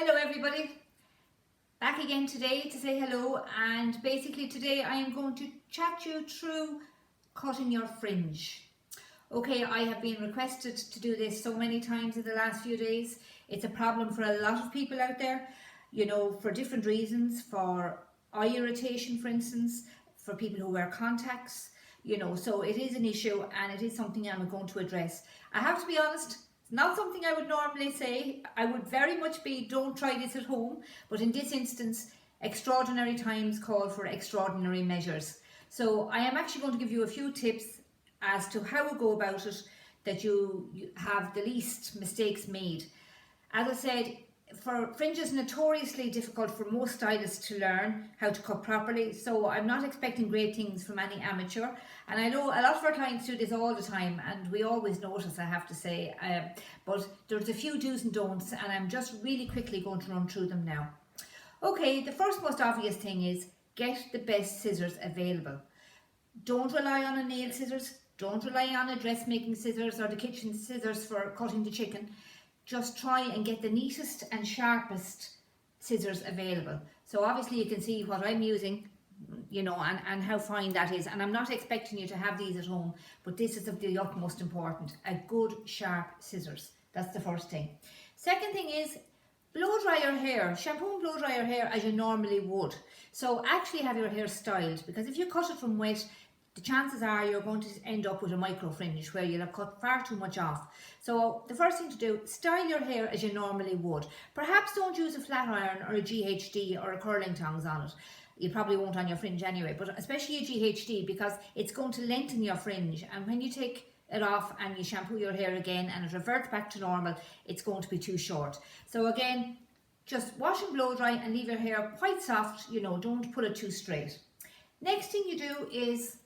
Hello everybody, back again today to say hello, and basically today I am going to chat you through cutting your fringe. Okay, I have been requested to do this so many times in the last few days. It's a problem for a lot of people out there, you know, for different reasons, for eye irritation for instance, for people who wear contacts, you know, so it is an issue and it is something I'm going to address. I have to be honest, not something I would normally say. I would very much be, don't try this at home, but in this instance, extraordinary times call for extraordinary measures. So I am actually going to give you a few tips as to how we go about it, that you have the least mistakes made. As I said, for fringes, notoriously difficult for most stylists to learn how to cut properly, so I'm not expecting great things from any amateur, and I know a lot of our clients do this all the time and we always notice, I have to say, but there's a few do's and don'ts and I'm just really quickly going to run through them now. Okay, the first most obvious thing is get the best scissors available. Don't rely on a nail scissors, don't rely on a dressmaking scissors or the kitchen scissors for cutting the chicken. Just try and get the neatest and sharpest scissors available. So obviously you can see what I'm using, you know, and how fine that is. And I'm not expecting you to have these at home, but this is of the utmost important. A good sharp scissors. That's the first thing. Second thing is blow dry your hair. Shampoo and blow dry your hair as you normally would. So actually have your hair styled, because if you cut it from wet, the chances are you're going to end up with a micro fringe where you'll have cut far too much off. So the first thing to do, style your hair as you normally would. Perhaps don't use a flat iron or a GHD or a curling tongs on it. You probably won't on your fringe anyway, but especially a GHD, because it's going to lengthen your fringe, and when you take it off and you shampoo your hair again and it reverts back to normal, it's going to be too short. So again, just wash and blow dry and leave your hair quite soft, you know, don't put it too straight. Next thing you do is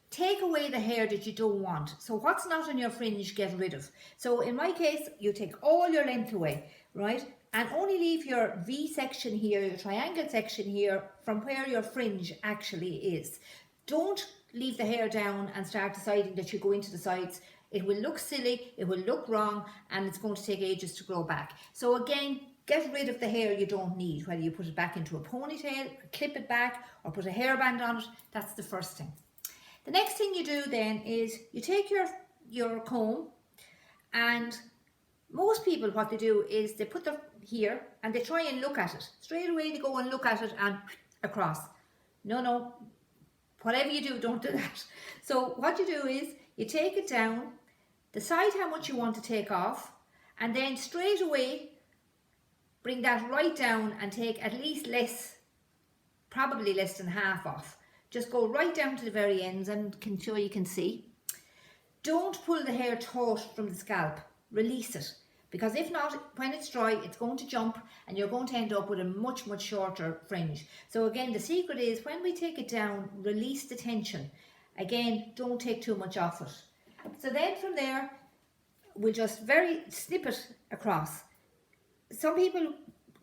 take away the hair that you don't want. So what's not on your fringe, get rid of. So in my case, you take all your length away, right? And only leave your V section here, your triangle section here, from where your fringe actually is. Don't leave the hair down and start deciding that you go into the sides. It will look silly, it will look wrong, and it's going to take ages to grow back. So again, get rid of the hair you don't need, whether you put it back into a ponytail, clip it back, or put a hairband on it. That's the first thing. The next thing you do then is you take your comb, and most people, what they do is they put them here and they try and look at it. Straight away they go and look at it and across. No, whatever you do, don't do that. So what you do is you take it down, decide how much you want to take off, and then straight away bring that right down and take at least less, probably less than half off. Just go right down to the very ends, and can show you can see. Don't pull the hair taut from the scalp. Release it, because if not, when it's dry, it's going to jump and you're going to end up with a much shorter fringe. So again, the secret is when we take it down, release the tension. Again, don't take too much off it. So then from there, we'll just very snip it across. Some people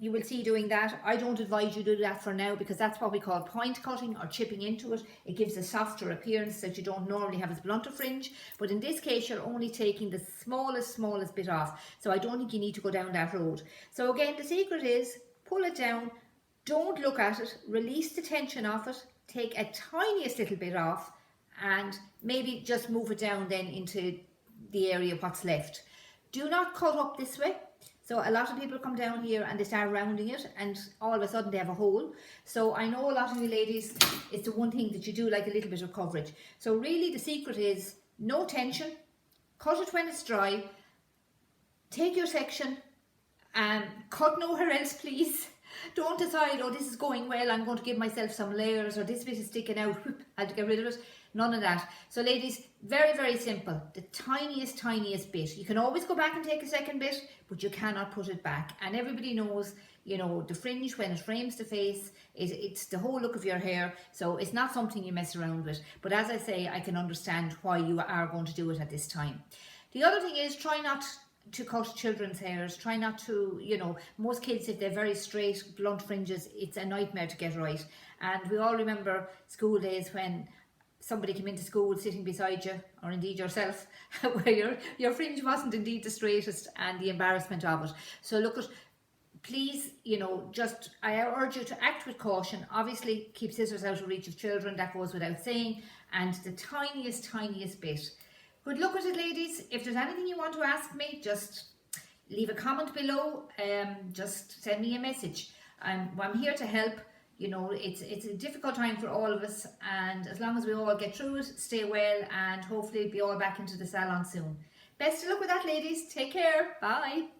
you will see doing that. I don't advise you do that for now, because that's what we call point cutting or chipping into it. It gives a softer appearance that you don't normally have as blunt a fringe, but in this case you're only taking the smallest bit off, so I don't think you need to go down that road. So again, the secret is pull it down, don't look at it, release the tension off it, take a tiniest little bit off, and maybe just move it down then into the area what's left. Do not cut up this way. So a lot of people come down here and they start rounding it, and all of a sudden they have a hole. So I know a lot of you ladies, it's the one thing that you do like a little bit of coverage. So really the secret is no tension, cut it when it's dry, take your section and cut nowhere else please. Don't decide, oh this is going well, I'm going to give myself some layers, or this bit is sticking out, whoop, I had to get rid of it. None of that. So ladies, very simple. The tiniest bit. You can always go back and take a second bit, but you cannot put it back. And everybody knows, you know, the fringe, when it frames the face, it's the whole look of your hair. So it's not something you mess around with. But as I say, I can understand why you are going to do it at this time. The other thing is, try not to cut children's hairs. Try not to, you know, most kids, if they're very straight, blunt fringes, it's a nightmare to get right. And we all remember school days when somebody came into school sitting beside you, or indeed yourself, where your fringe wasn't indeed the straightest, and the embarrassment of it. So look, please, you know, just I urge you to act with caution. Obviously, keep scissors out of reach of children, that goes without saying, and the tiniest bit. Good luck with it, ladies. If there's anything you want to ask me, just leave a comment below. Just send me a message. I'm here to help. You know, it's a difficult time for all of us, and as long as we all get through it, stay well, and hopefully be all back into the salon soon. Best of luck with that, ladies. Take care. Bye.